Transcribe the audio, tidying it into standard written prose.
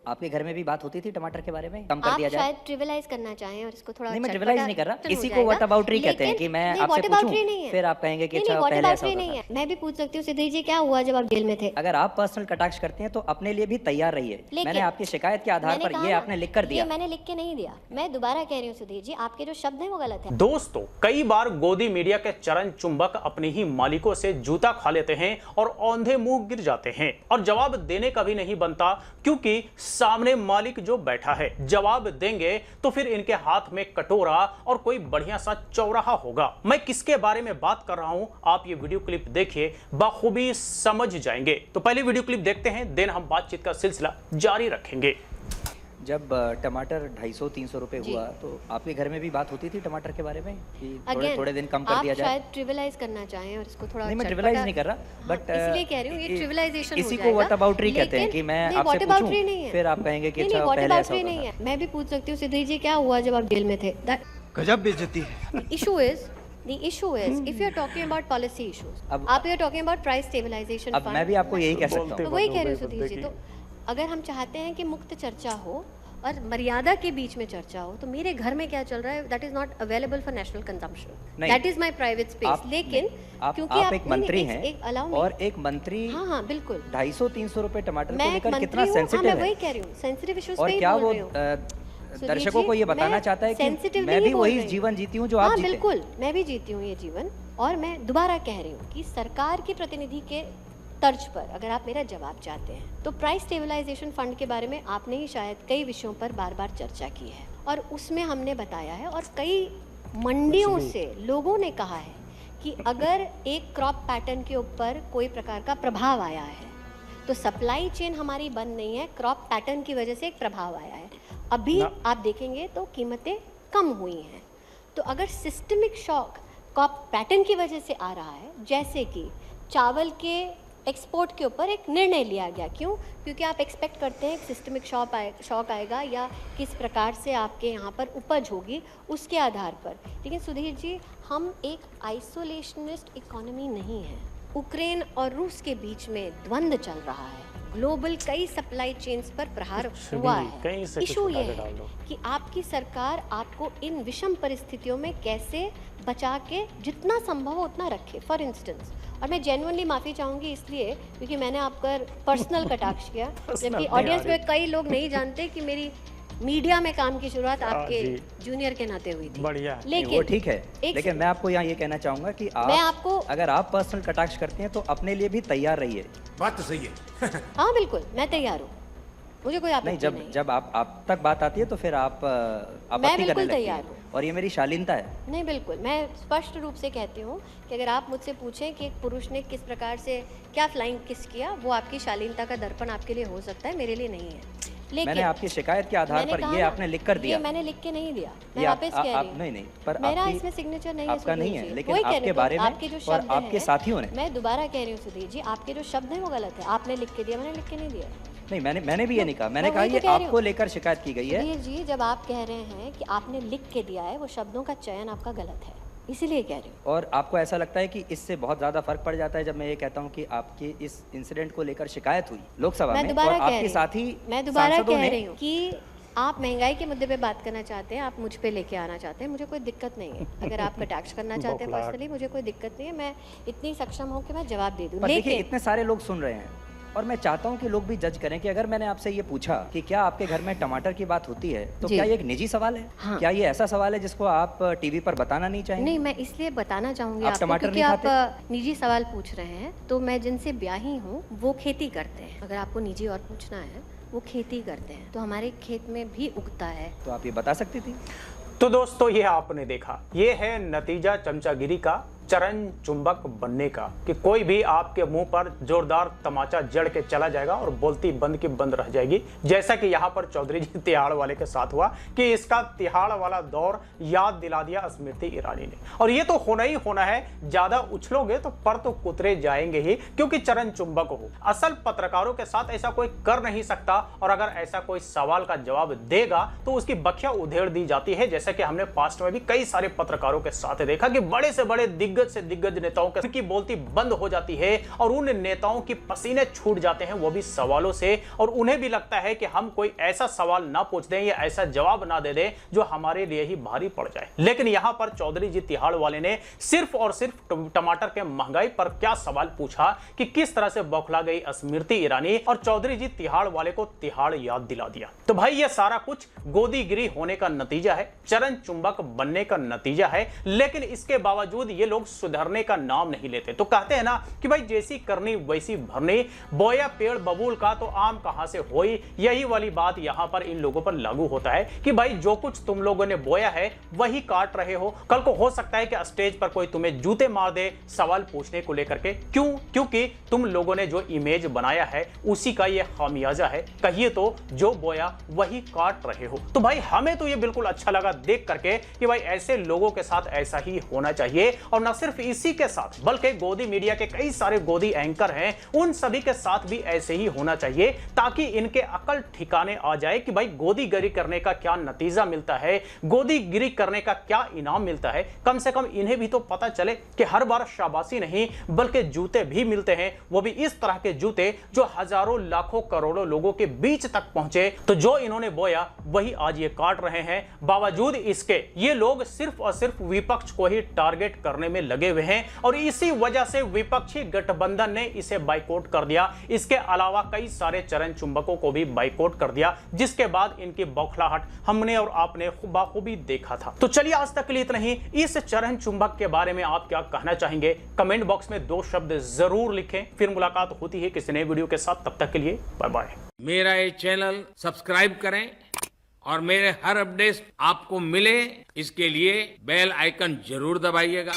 आपके घर में भी बात होती थी टमाटर के बारे में, कम कर दिया आप जाए? शायद ट्रिविलाइज करना चाहें और इसको थोड़ा नहीं, मैं ट्रिविलाइज नहीं कर रहा, इसी को व्हाट अबाउटरी कहते हैं कि मैं आपसे पूछूं, फिर आप कहेंगे कि अच्छा पहले ऐसा होता था। मैं भी पूछ सकती हूँ सिद्धि जी, क्या हुआ जब आप जेल में थे? अगर आप पर्सनल कटाक्ष करते हैं तो अपने लिए भी तैयार रहिए। मैंने आपकी शिकायत के आधार पर ये आपने लिख कर दिया। मैंने लिख के नहीं दिया, मैं दोबारा कह रही हूँ सुधीर जी, आपके जो शब्द हैं वो गलत है। दोस्तों, कई बार गोदी मीडिया के चरण चुंबक अपने ही मालिकों से जूता खा लेते हैं और औंधे मुंह गिर जाते हैं और जवाब देने का भी नहीं बनता, क्योंकि सामने मालिक जो बैठा है। जवाब देंगे तो फिर इनके हाथ में कटोरा और कोई बढ़िया सा चौराहा होगा। मैं किसके बारे में बात कर रहा हूं, आप ये वीडियो क्लिप देखिए, बखूबी समझ जाएंगे। तो पहले वीडियो क्लिप देखते हैं, देन हम बातचीत का सिलसिला जारी रखेंगे। जब टमाटर 250-300 रुपए हुआ तो आपके घर में भी बात होती थी टमाटर के बारे में कि थोड़े दिन कम कर दिया जाए? आप शायद ट्रिविलाइज करना चाहें और इसको थोड़ा नहीं, मैं ट्रिविलाइज नहीं कर रहा, बट इसलिए कह रही हूँ ये ट्रिविलाइजेशन इसी को व्हाट अबाउटरी कहते हैं कि मैं आपसे पूछूं, फिर आप कहेंगे कि अच्छा पहले ऐसा होता नहीं है। मैं भी पूछ सकती हूँ सिद्धि जी, क्या हुआ जब आप जेल में थे? गजब बेइज्जती है। The issue is if you are talking about policy issues, आप you are talking about price stabilization fund। अब मैं भी आपको यही कह सकता हूँ। तो वही कह रही हूँ सुधीर जी, तो अगर हम चाहते हैं कि मुक्त चर्चा हो और मर्यादा के बीच में चर्चा हो, तो मेरे घर में क्या चल रहा है, that is not available for national consumption, that is my private space. लेकिन क्योंकि आप एक मंत्री हैं और एक मंत्री, हाँ बिल्कुल, 250-300 रुपए टमाटर को लेकर कितना सेंसिटिव है। मैं वही कह रही हूँ, सेंसिटिव इश्यूज और क्या वो दर्शकों को ये बताना चाहता है कि मैं भी वही जीवन जीती हूँ जो आप जीते? बिल्कुल, मैं भी जीती हूँ ये जीवन, और मैं दोबारा कह रही हूँ कि सरकार के प्रतिनिधि के तर्ज पर अगर आप मेरा जवाब चाहते हैं तो प्राइस स्टेबलाइजेशन फंड के बारे में आपने ही शायद कई विषयों पर बार बार चर्चा की है और उसमें हमने बताया है, और कई मंडियों से लोगों ने कहा है कि अगर एक क्रॉप पैटर्न के ऊपर कोई प्रकार का प्रभाव आया है तो सप्लाई चेन हमारी बंद नहीं है, क्रॉप पैटर्न की वजह से एक प्रभाव आया है। अभी आप देखेंगे तो कीमतें कम हुई हैं। तो अगर सिस्टमिक शॉक क्रॉप पैटर्न की वजह से आ रहा है, जैसे कि चावल के एक्सपोर्ट के ऊपर एक निर्णय लिया गया, क्यों? क्योंकि आप एक्सपेक्ट करते हैं सिस्टमिक शॉक आएगा या किस प्रकार से आपके यहाँ पर उपज होगी उसके आधार पर। लेकिन सुधीर जी, हम एक आइसोलेशनिस्ट इकोनॉमी नहीं है। यूक्रेन और रूस के बीच में द्वंद्व चल रहा है, ग्लोबल कई सप्लाई चेन्स पर प्रहार हुआ है। इशू ये है कि आपकी सरकार आपको इन विषम परिस्थितियों में कैसे बचा के जितना संभव हो उतना रखे। फॉर इंस्टेंस, और मैं जेन्युइनली माफ़ी चाहूँगी इसलिए क्योंकि मैंने आपका पर्सनल कटाक्ष किया, जबकि ऑडियंस में कई लोग नहीं जानते कि मेरी मीडिया में काम की शुरुआत आपके जूनियर के नाते हुई थी। बढ़िया, लेकिन वो ठीक है, लेकिन मैं आपको यहाँ ये कहना चाहूँगा कि अगर आप पर्सनल कटाक्ष करते हैं तो अपने लिए भी तैयार रहिए। बात तो सही है। हाँ बिल्कुल, मैं तैयार हूँ, मुझे कोई आपत्ति नहीं। जब आप तक बात आती है तो फिर आप आपत्ति करने लगती हैं, और ये मेरी शालीनता है। नहीं, बिल्कुल, मैं स्पष्ट रूप से कहती हूँ कि अगर आप मुझसे पूछें कि एक पुरुष ने किस प्रकार से क्या फ्लाइंग किस किया, वो आपकी शालीनता का दर्पण आपके लिए हो सकता है, मेरे लिए नहीं है। लेकिन मैंने आपकी शिकायत के आधार पर ये आपने लिख कर दिया। ये मैंने लिख के नहीं दिया, मैं वापस कह रही हूँ। नहीं, पर मेरा इसमें सिग्नेचर नहीं है, आपका नहीं है, लेकिन आपके बारे में आपके जो शब्द हैं, आपके साथियों ने, मैं दोबारा कह रही हूँ सुधीर जी, आपके जो शब्द हैं वो गलत है। आपने लिख के दिया, मैंने लिख के नहीं दिया। नहीं, मैंने भी ये नहीं कहा, मैंने कहा ये आपको लेकर शिकायत की गई है। सुधीर जी, जब आप कह रहे हैं कि आपने लिख के दिया है, वो शब्दों का चयन आपका गलत है, इसीलिए कह रही हूँ। और आपको ऐसा लगता है कि इससे बहुत ज्यादा फर्क पड़ जाता है जब मैं ये कहता हूँ कि आपके इस इंसिडेंट को लेकर शिकायत हुई लोकसभा में, और आपके साथी मैं दोबारा कह रही हूँ कि आप महंगाई के मुद्दे पे बात करना चाहते हैं, आप मुझ पे लेके आना चाहते हैं, मुझे कोई दिक्कत नहीं है। अगर आप कटाक्ष करना चाहते हैं पर्सनली, मुझे कोई दिक्कत नहीं है, मैं इतनी सक्षम हूँ कि मैं जवाब दे दूँ। लेकिन इतने सारे लोग सुन रहे हैं और मैं चाहता हूं कि लोग भी जज करें कि अगर मैंने आपसे ये पूछा कि क्या आपके घर में टमाटर की बात होती है तो क्या ये एक निजी सवाल है? हाँ। क्या ये ऐसा सवाल है जिसको आप टीवी पर बताना नहीं चाहेंगे? नहीं, मैं इसलिए बताना चाहूंगी आपको क्योंकि आप निजी सवाल पूछ रहे हैं। तो मैं जिनसे ब्याही हूँ वो खेती करते हैं, अगर आपको निजी और पूछना है, वो खेती करते हैं, तो हमारे खेत में भी उगता है। तो आप ये बता सकती थी। तो दोस्तों, ये आपने देखा, ये है नतीजा चमचागिरी का, चरण चुंबक बनने का, कि कोई भी आपके मुंह पर जोरदार तमाचा जड़ के चला जाएगा और बोलती बंद की बंद रह जाएगी। जैसा कि यहाँ पर चौधरी जी तिहाड़ वाले के साथ हुआ कि इसका तिहाड़ वाला दौर याद दिला दिया स्मृति ईरानी ने। और ये तो होना ही होना है, ज्यादा उछलोगे तो पर तो कुतरे जाएंगे ही, क्योंकि चरण चुंबक हो। असल पत्रकारों के साथ ऐसा कोई कर नहीं सकता, और अगर ऐसा कोई सवाल का जवाब देगा तो उसकी बखिया उधेड़ दी जाती है। जैसा कि हमने पास्ट में भी कई सारे पत्रकारों के साथ देखा कि बड़े से बड़े दिग्गज से दिग्गज नेताओं की बोलती बंद हो जाती है और उन नेताओं की पसीने छूट जाते हैं, वो भी सवालों से, और उन्हें भी लगता है कि हम कोई ऐसा सवाल ना पूछ दें या ऐसा जवाब ना दे दें जो हमारे लिए ही भारी पड़ जाए। लेकिन यहां पर चौधरी जी तिहाड़ वाले ने सिर्फ और सिर्फ टमाटर के महंगाई पर क्या सवाल पूछा कि किस तरह से बौखला गई स्मृति ईरानी, और चौधरी जी तिहाड़ वाले को तिहाड़ याद दिला दिया। तो भाई ये सारा कुछ गोदीगिरी होने का नतीजा है, चरण चुंबक बनने का नतीजा है। लेकिन इसके बावजूद ये लोग सुधरने का नाम नहीं लेते। तो कहते हैं ना कि भाई जैसी करनी वैसी भरनी, बोया पेड़ बबूल का तो आम कहां से होई। यही वाली बात यहां पर इन लोगों पर लागू होता है कि भाई जो कुछ तुम लोगों ने बोया है वही काट रहे हो। कल को हो सकता है कि स्टेज पर कोई तुम्हें जूते मार दे सवाल पूछने को लेकर के। क्यों? क्योंकि तुम लोगों ने जो इमेज बनाया है उसी का ये खामियाजा है। कहिए तो जो बोया वही काट रहे हो। तो भाई हमें तो ये बिल्कुल अच्छा लगा देख करके कि भाई ऐसे लोगों के साथ ऐसा ही होना चाहिए, और न सिर्फ इसी के साथ बल्कि गोदी मीडिया के कई सारे गोदी एंकर हैं, उन सभी के साथ भी ऐसे ही होना चाहिए, ताकि इनके अकल ठिकाने आ जाए कि भाई गोदीगिरी करने का क्या नतीजा मिलता है, गोदीगिरी करने का क्या इनाम मिलता है। कम से कम इन्हें भी तो पता चले कि हर बार शाबाशी नहीं बल्कि जूते भी मिलते हैं, वो भी इस तरह के जूते जो हजारों लाखों करोड़ों लोगों के बीच तक पहुंचे। तो जो इन्होंने बोया वही आज ये काट रहे हैं। बावजूद इसके ये लोग सिर्फ और सिर्फ विपक्ष को ही टारगेट करने में लगे हुए हैं, और इसी वजह से विपक्षी गठबंधन ने इसे बाइकआउट कर दिया। इसके अलावा कई सारे चरण चुंबकों को भी बाइकआउट कर दिया, जिसके बाद इनकी बौखलाहट हमने और आपने बाखूबी देखा था। तो चलिए आज तक के लिए इतना ही। इस चरण चुंबक के बारे में आप क्या कहना चाहेंगे कमेंट बॉक्स में 2 शब्द जरूर लिखें। फिर मुलाकात होती है किसी नए वीडियो के साथ, तब तक के लिए बाय बाय। मेरा ये चैनल सब्सक्राइब करें और मेरे हर अपडेट आपको मिले इसके लिए बेल आइकन जरूर दबाइएगा।